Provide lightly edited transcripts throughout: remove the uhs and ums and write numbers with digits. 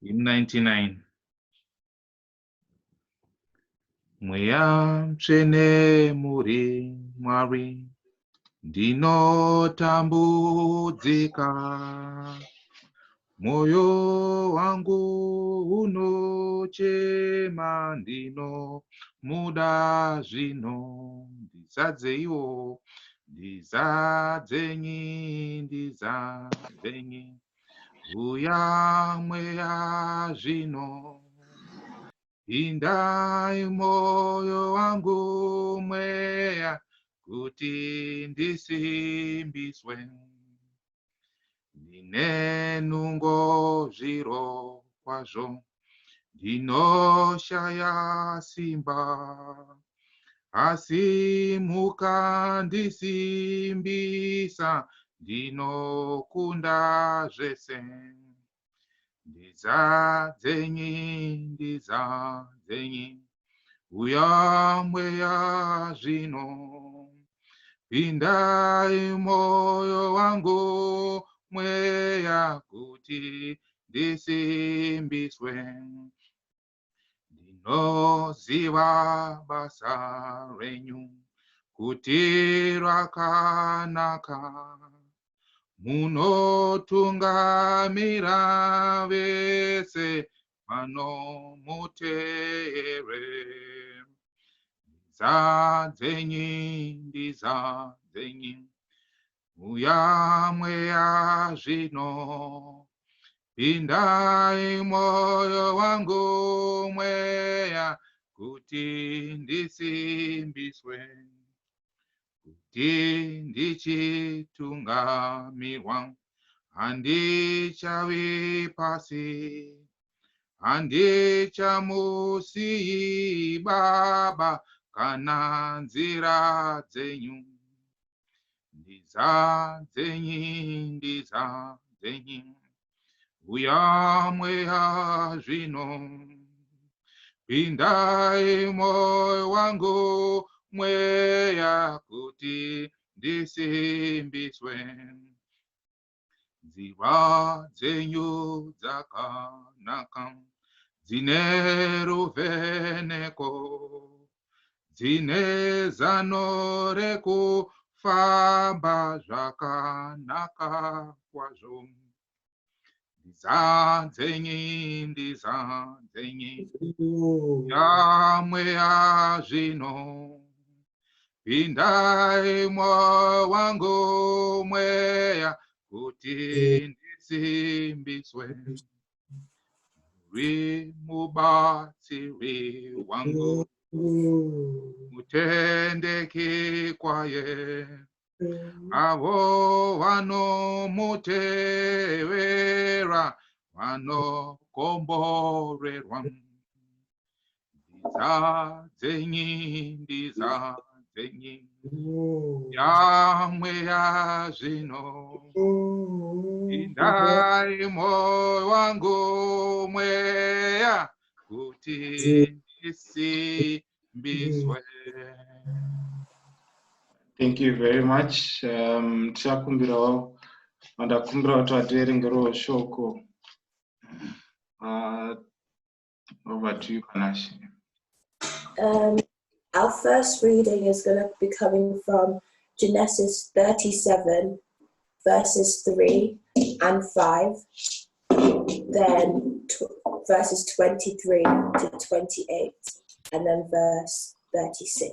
in 99. Mweya Mutsvene muri Mwari, ndinotambudzika, mwoyo wangu unochema, ndinomuda zvino. Ndizadzeiwo, ndizadzenyi, uya mweya zvino. Pindai moyo wangu mweya, kuti ndisimbiswe. Ndine nungo zviro kwazvo, ndinoshaya simba, asi mukandisimbisa, ndinokunda zvese. Ndizadzenyi, uya mweya zvino. Pindai moyo wangu mweya, kuti ndisimbiswe. Ndinoziva basa renyu, kuti rakanaka, munotungamira vese vanomuteerera. Ndizadzenyi, uya mweya zvino. Pindai moyo wangu mweya, kuti ndisimbiswe. Kuti ndichitungamirwa, handichavi pasi, handichamusiyi Baba, kana nzira dzenyu. Ndizadzenyi, uya mweya zvino. Pindai moyo wangu mweya, kuti ndisimbiswe. Nzira dzenyu dzakanaka, dzine ruvheneko, dzine zano rekufamba zvakanaka kwazvo. Ndizadzenyi, uya mweya zvino. Pindai moyo wangu mweya, kuti ndisimbiswe. Muri mubatsiri wangu, mutendeki kwaye, avo vanomutevera, vanokomborerwa. Ndizadzenyi, ya mweya zvino. Pindai moyo wangu mweya, kuti ndisimbiswe. Thank you very much. Tichakumbirawo, vandakumbira kuti vateerengerewo shoko. Over to you, Panashi. Our first reading is going to be coming from Genesis 37, verses 3 and 5, then verses 23 to 28, and then verse 36.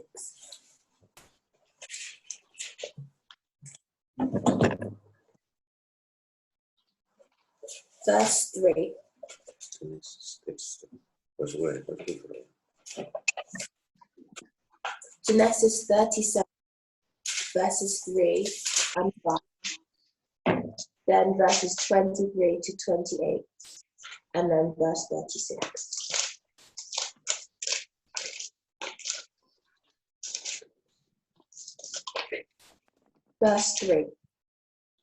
Verse 3. Genesis 37, verses 3 and 5, then verses 23 to 28, and then verse 36. Verse 3.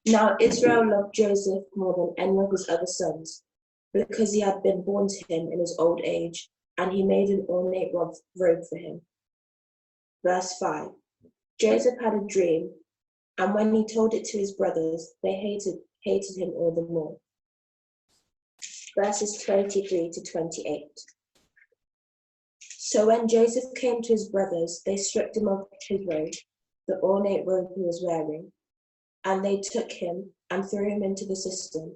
Now Israel loved Joseph more than any of his other sons, because he had been born to him in his old age, and he made an ornate robe for him. Verse 5. Joseph had a dream, and when he told it to his brothers, they hated him all the more. verses 23 to 28. So when Joseph came to his brothers, they stripped him of his robe, the ornate robe he was wearing, and they took him and threw him into the cistern.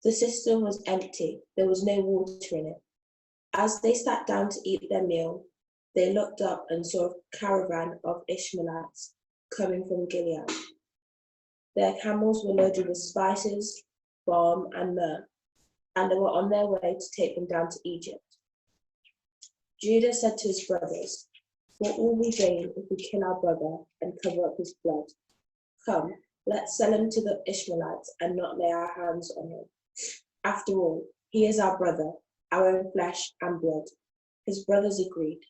The cistern was empty, there was no water in it. As they sat down to eat their meal, they looked up and saw a caravan of Ishmaelites coming from Gilead. Their camels were loaded with spices, balm, and myrrh, and they were on their way to take them down to Egypt. Judah said to his brothers, "What will we gain if we kill our brother and cover up his blood? Come, let's sell him to the Ishmaelites and not lay our hands on him. After all, he is our brother, our own flesh and blood." His brothers agreed.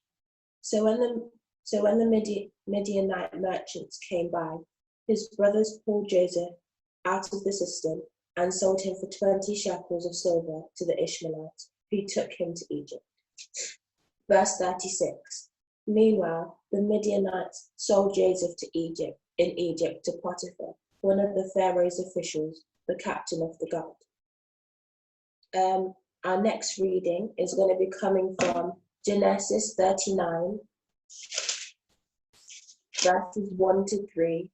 So when the Midianite merchants came by, his brothers pulled Joseph out of the cistern and sold him for 20 shekels of silver to the Ishmaelites, who took him to Egypt. Verse 36. Meanwhile, the Midianites sold Joseph in Egypt to Potiphar, one of the Pharaoh's officials, the captain of the guard. Our next reading is going to be coming from Genesis 39, verses 1 to 3,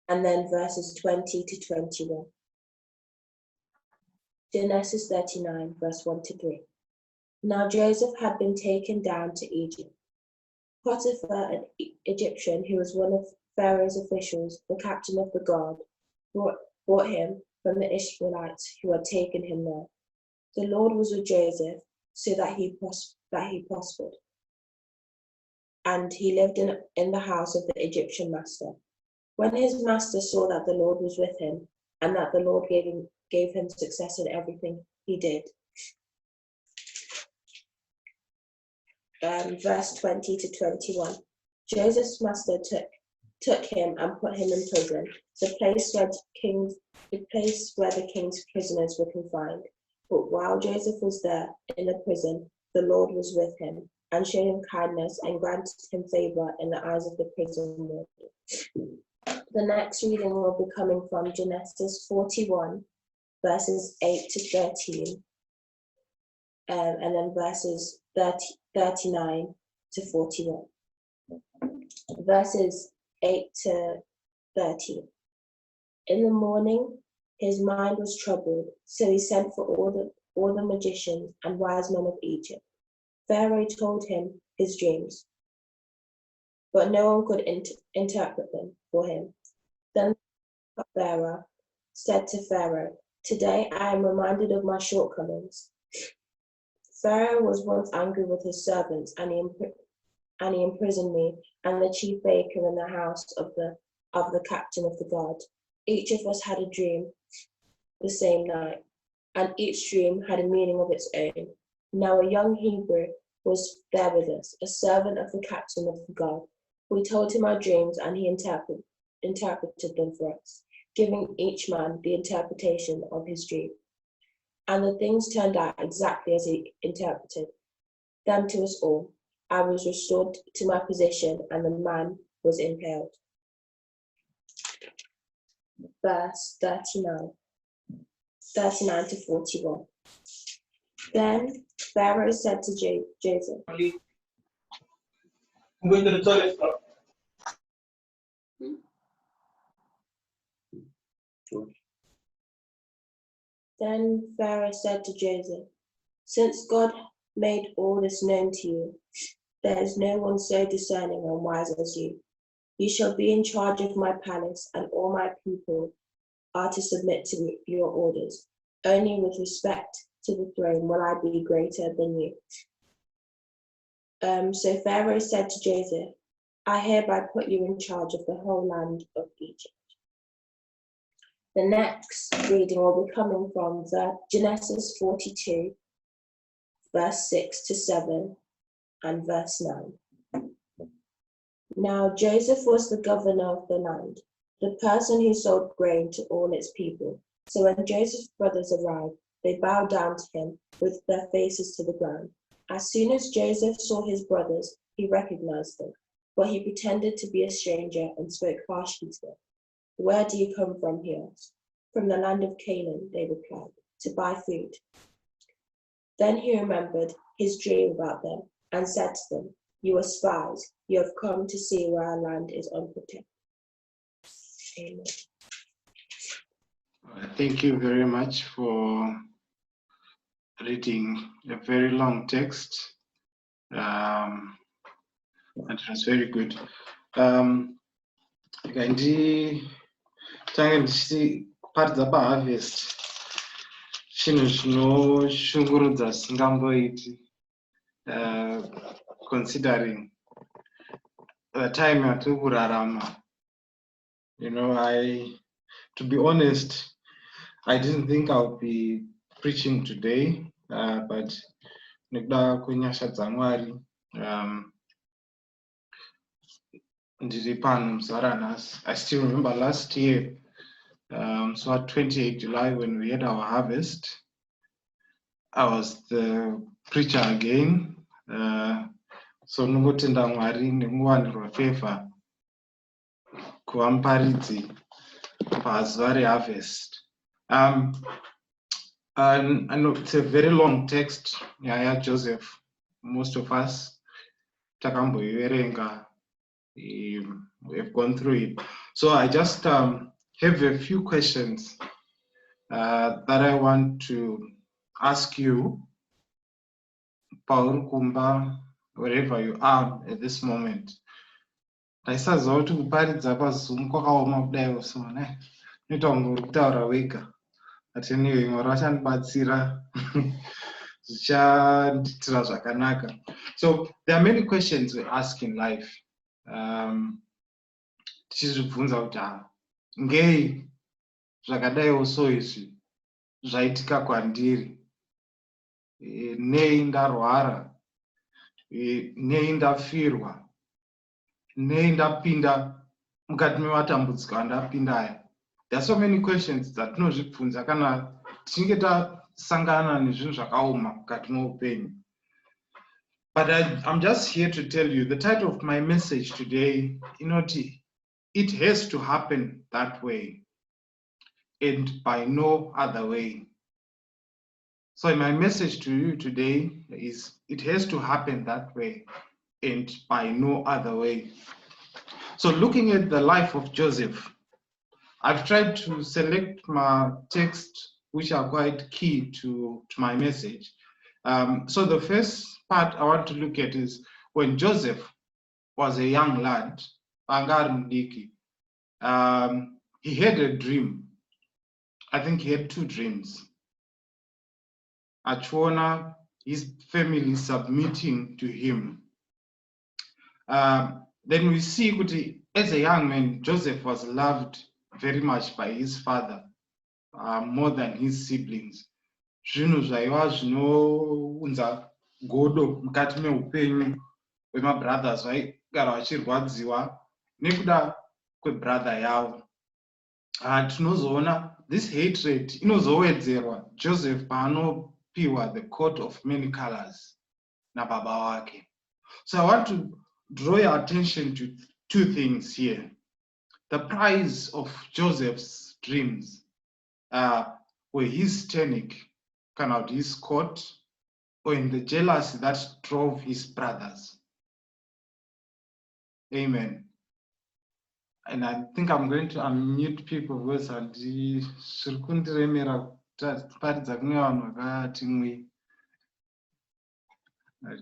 and then verses 20 to 21. Genesis 39, verse 1 to 3. Now Joseph had been taken down to Egypt. Potiphar, an Egyptian who was one of Pharaoh's officials, the captain of the guard, brought him from the Ishmaelites who had taken him there. The Lord was with Joseph, so that he prospered, and he lived in the house of the Egyptian master. When his master saw that the Lord was with him, and that the Lord gave him success in everything he did. Verse 20 to 21. Joseph's master took him and put him in prison, the place where the king's prisoners were confined. But while Joseph was there in the prison, the Lord was with him and showed him kindness and granted him favor in the eyes of the prison warden. The next reading will be coming from Genesis 41, verses 8 to 13, and then verses 39 to 41. Verses 8 to 13. In the morning, his mind was troubled, so he sent for all the magicians and wise men of Egypt. Pharaoh told him his dreams, but no one could interpret them for him. Then the cupbearer said to Pharaoh, "Today I am reminded of my shortcomings." Pharaoh was once angry with his servants, and he imprisoned me and the chief baker in the house of the captain of the guard. Each of us had a dream the same night, and each dream had a meaning of its own. Now a young Hebrew was there with us, a servant of the captain of the guard. We told him our dreams, and he interpreted them for us, giving each man the interpretation of his dream. And the things turned out exactly as he interpreted them to us all. I was restored to my position, and the man was impaled. Verse 39 to 41. Then Pharaoh said to Joseph, I'm going to the toilet. Then Pharaoh said to Joseph, "Since God made all this known to you, there is no one so discerning and wise as you. You shall be in charge of my palace, and all my people are to submit to your orders. Only with respect to the throne will I be greater than you." So Pharaoh said to Joseph, "I hereby put you in charge of the whole land of Egypt." The next reading will be coming from Genesis 42, verse 6 to 7, and verse 9. Now Joseph was the governor of the land, the person who sold grain to all its people. So when Joseph's brothers arrived, they bowed down to him with their faces to the ground. As soon as Joseph saw his brothers, he recognized them, but he pretended to be a stranger and spoke harshly to them. "Where do you come from?" he asked. "From the land of Canaan," they replied. to buy food. Then he remembered his dream about them and said to them, "You are spies. You have come to see where our land is unprotected." Amen. Thank you very much for reading a very long text. And it was very good. Tange ndichiparidza paharvest chinhu zvinoshungurudza singamboiti, considering the time yatiri kurarama. You know, to be honest, I didn't think I would be preaching today, but nekuda kwenyasha dzaMwari ndiri pano muzara nhasi. I still remember last year, so at 28 July when we had our harvest, I was the preacher again. So nongotenda Mwari nekuwanirwa favor kuva muparidzi pazuva reharvest. I know it's a very long text, Yaya Joseph. Most of us takamboiverenga, we've gone through it. So I just have a few questions that I want to ask you, Paul Kumba, wherever you are at this moment. Ndaisaziva kuti kuparidza paZoom kwakaoma kudai so ne nitaungori kutaura wega. But anyway, Mwari vachandibatsira zvichandiitira zvakanaka. So there are many questions we ask in life. Tichizvibvunza kuti ngei zvakadaiwo so izvi zvaitika kwandiri, nei ndarwara, nei ndafirwa, nei ndapinda mukati mematambudziko andapinda aya. There are so many questions that tinozvibvunza kana tichinge tasangana nezvinhu zvakaoma mukati meupenyu. But I'm just here to tell you, the title of my message today, it has to happen that way and by no other way. So my message to you today is, it has to happen that way and by no other way. So looking at the life of Joseph, I've tried to select my texts which are quite key to my message. So the first part I want to look at is when Joseph was a young lad, he had a dream. I think he had two dreams. Achiona, his family submitting to him. Then we see that as a young man, Joseph was loved very much by his father, more than his siblings. Zvinhu zvaiva zvinounza godo mukati meupenyu hwemabrothers vaigara vachirwadziwa nekuda kwebrother yavo. Tinozoona this hatred inozowedzerwa Joseph paanopiwa the coat of many colors nababa wake. So I want to draw your attention to two things here. The price of Joseph's dreams were his tunic, kind of his coat, or in the jealousy that drove his brothers. Amen. And I think I'm going to unmute people because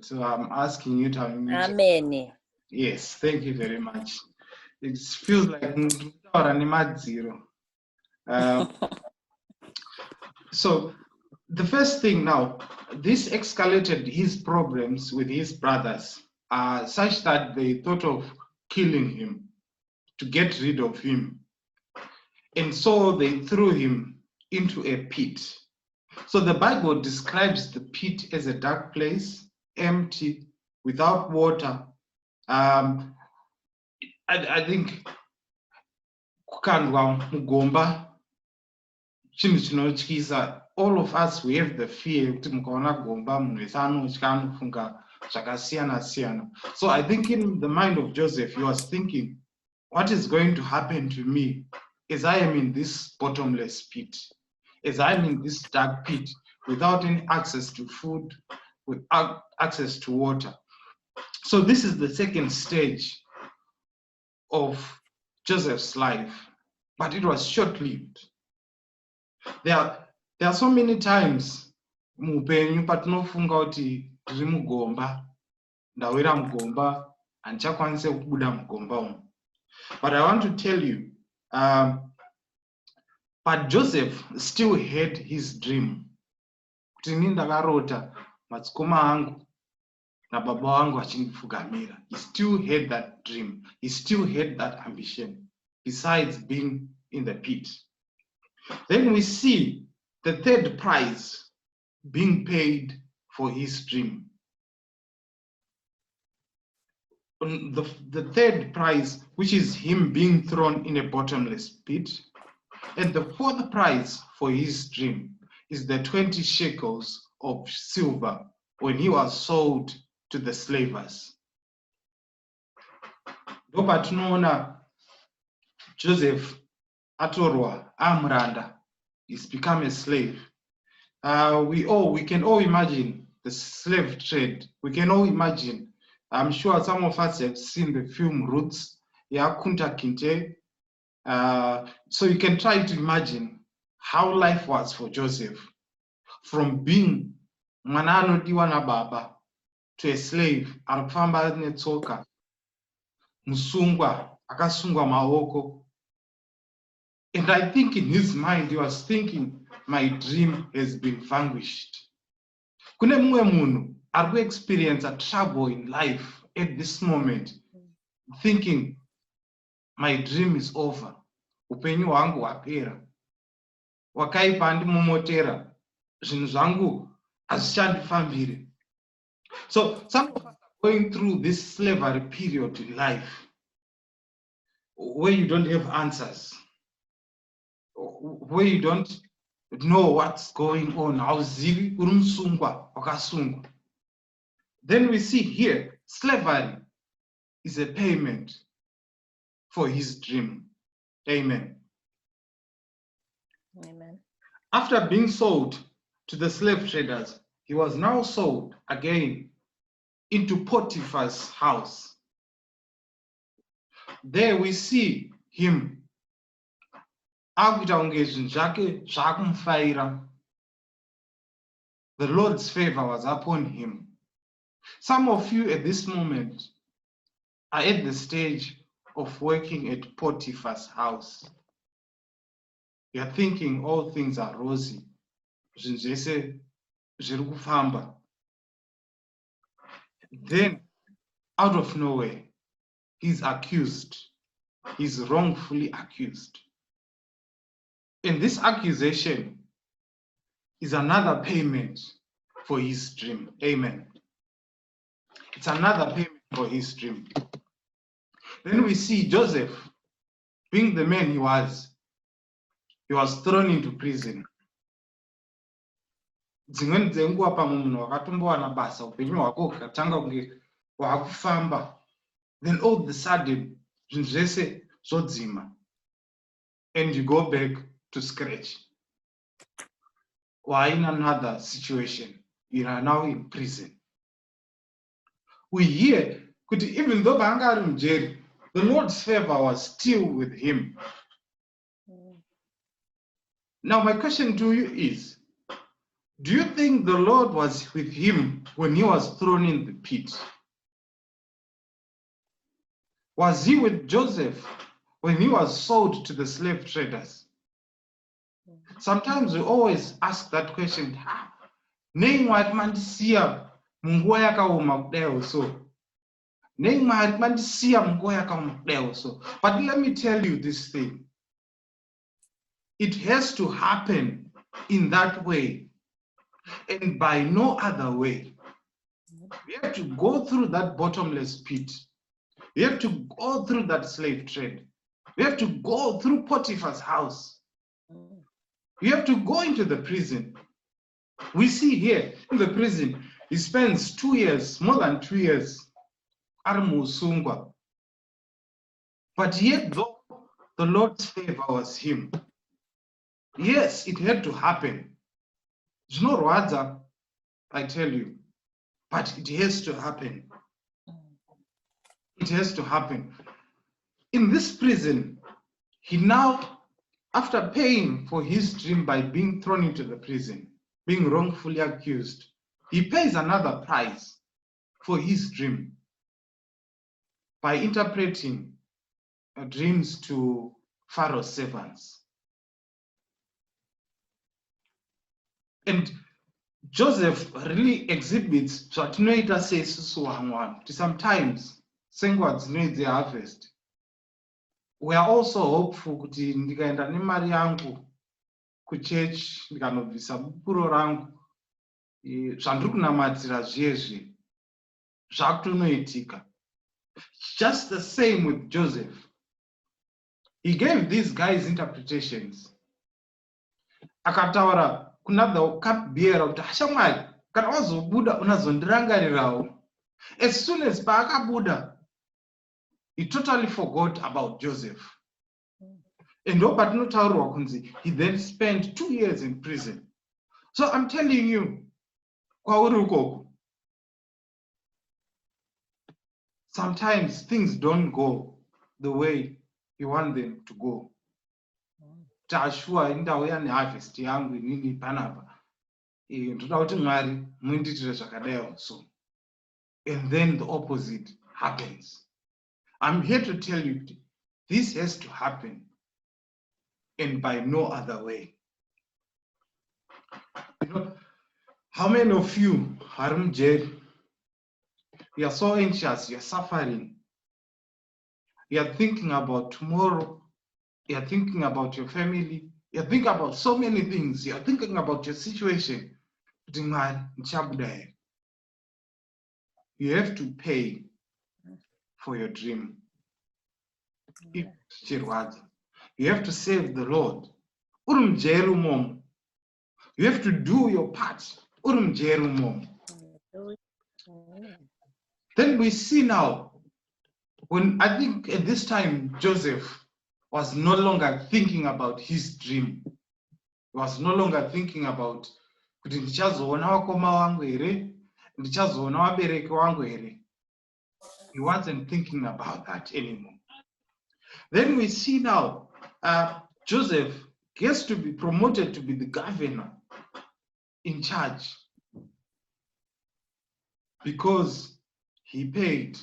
so I'm asking you to unmute. Amen. Yes, thank you very much. It feels like so the first thing now, this escalated his problems with his brothers, such that they thought of killing him to get rid of him. And so they threw him into a pit. So the Bible describes the pit as a dark place, empty, without water. I think kukandwa mugomba chinhu chinotyisa. All of us, we have the fear kuti mukaona gomba munhu wese anotya, anofunga zvakasiyana siyana. So I think in the mind of Joseph, he was thinking, what is going to happen to me as I am in this bottomless pit? as I'm in this dark pit without any access to food, without access to water. So this is the second stage of Joseph's life, but it was short-lived. There are so many times muupenyu patinofunga kuti tiri mugomba, ndawira mugomba, handichakwanise kubuda mugomba umu. But I want to tell you, but Joseph still had his dream. Kuti ini ndakarota madzikoma angu nababa vangu vachindifugamira. He still had that dream. He still had that ambition, besides being in the pit. Then we see the third price being paid for his dream. The third prize, which is him being thrown in a bottomless pit. And the fourth prize for his dream is the 20 shekels of silver when he was sold to the slavers. Ndopatinoona Joseph atorwa amranda, he's become a slave. We can all imagine the slave trade. We can all imagine. I'm sure some of us have seen the film Roots, Kunta Kinte. So you can try to imagine how life was for Joseph, from being mwana anodiwa na baba to a slave, arikufamba netsoka, musungwa, akasungwa maoko. And I think in his mind he was thinking, my dream has been vanquished. Kune mumwe munhu ari experience a trouble in life at this moment, thinking, my dream is over. Upenyu hwangu hwapera. Wakaipa andimomotera. Zvinhu zvangu hazvichandifambire. So some of us are going through this slavery period in life where you don't have answers, where you don't know what's going on. Hauzivi uri musungwa wakasungwa. Then we see here, slavery is a payment for his dream. Amen. Amen. After being sold to the slave traders, he was now sold again into Potiphar's house. There we see him. The Lord's favor was upon him. Some of you at this moment are at the stage of working at Potiphar's house. You are thinking all things are rosy. Then, out of nowhere, he's accused. He's wrongfully accused. And this accusation is another payment for his dream. Amen. It's another payment for his dream. Then we see Joseph, being the man he was thrown into prison. Dzimweni dzenguva pamwe munhu wakatombowana basa upenyu hwako hukatanga kunge hwakufamba, then all of a sudden zvinhu zvese zvodzima and you go back to scratch. Or in another situation, you are now in prison. We hear that even though vanga ari mujeri, the Lord's favor was still with him. Now my question to you is, do you think the Lord was with him when he was thrown in the pit? Was he with Joseph when he was sold to the slave traders? Sometimes we always ask that question, nei Mwari mandisiya munguva yakaoma kudai so. Nei Mwari mandisiya munguva yakaoma kudai so. But let me tell you this thing. It has to happen in that way and by no other way. We have to go through that bottomless pit. We have to go through that slave trade. We have to go through Potiphar's house. We have to go into the prison. We see here in the prison, he spends 2 years, more than 2 years, Musungwa. But yet, though the Lord's favor was him, Yes, it had to happen. Zvinorwadza, I tell you, but it has to happen. It has to happen. In this prison, he now, after paying for his dream by being thrown into the prison, being wrongfully accused, he pays another price for his dream by interpreting dreams to Pharaoh's servants. And Joseph really exhibits zvatinoita seisusu vamwe kuti sometimes senguva dzinoidze harvest we are also hopeful kuti ndikaenda nemari yangu kuchechi ndikanobvisa bupuro rangu zvandiri kunamatira zviyezve zvakutonoitika. Just the same with Joseph. He gave these guys interpretations. Akataura kuna the cupbearer kuti hashamwari kana wazobuda unazondirangarirawo. As soon as paakabuda, he totally forgot about Joseph. And ndopatinotaurwa kunzi he then spent 2 years in prison. So I'm telling you, kwauri ukoko, sometimes things don't go the way you want them to go. Tashua indauya neharvest yangu inini panapa. Ndoda kuti Mwari mundiitire zvakadai so. And then the opposite happens. I'm here to tell you this has to happen, and by no other way. You know, how many of you are in jail? You are so anxious, you are suffering. You are thinking about tomorrow. You are thinking about your family. You are thinking about so many things. You are thinking about your situation. You have to pay for your dream. You have to save the Lord. You have to do your part. Then we see now, when I think at this time, Joseph was no longer thinking about his dream. He was no longer thinking about, he wasn't thinking about that anymore. Then we see now, Joseph gets to be promoted to be the governor in charge because he paid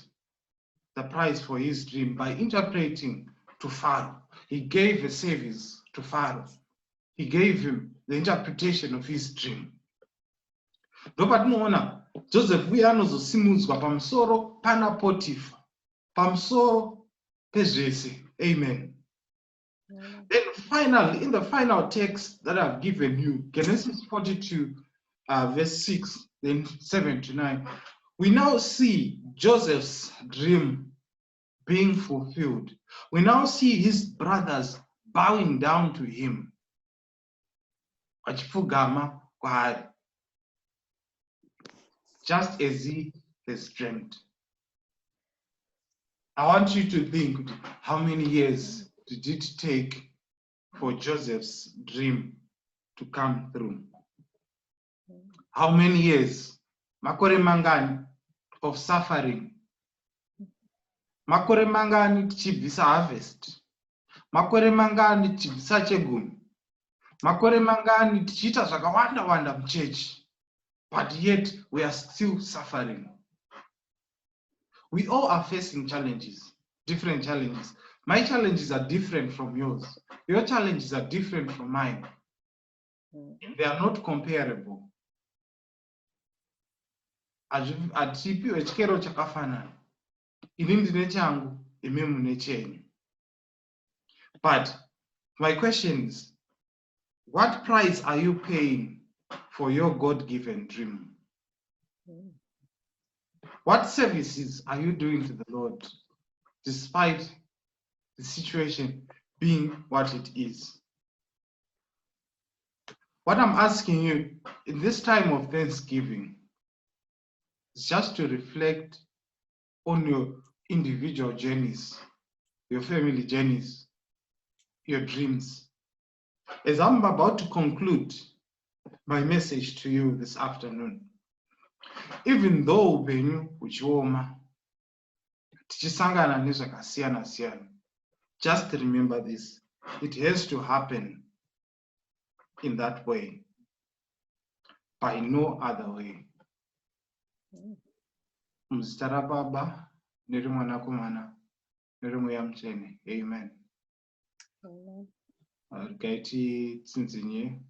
the price for his dream by interpreting to Pharaoh. He gave a service to Pharaoh. He gave him the interpretation of his dream. Ndopatinoona Joseph uya anozosimudzwa pamusoro pana Potiphar, pamusoro pezvese. Amen. Then finally, in the final text that I've given you, Genesis 42, verse 6, then 7 to 9, we now see Joseph's dream being fulfilled. We now see his brothers bowing down to him. Just as he has dreamt. I want you to think, how many years did it take for Joseph's dream to come through? How many years? Makore mangani of suffering. Makore mangani tichibvisa harvest. Makore mangani tichibvisa chegumi. Makore mangani tichiita zvakawanda wanda muchechi. But yet we are still suffering. We all are facing challenges, different challenges. My challenges are different from yours. Your challenges are different from mine. They are not comparable. Atipiwe chikero chakafanana. Ini ndine changu, imi mune chenyu. But my question is, what price are you paying for your God-given dream? What services are you doing to the Lord despite the situation being what it is? What I'm asking you in this time of Thanksgiving is just to reflect on your individual journeys, your family journeys, your dreams. As I'm about to conclude my message to you this afternoon, even though upenyu huchioma tichisangana nezvakasiyana siyana, just remember this: it has to happen in that way, by no other way. Muzita raBaba nereMwanakomana nereMweya Mutsvene. Amen. Amen. Regai titsinzinye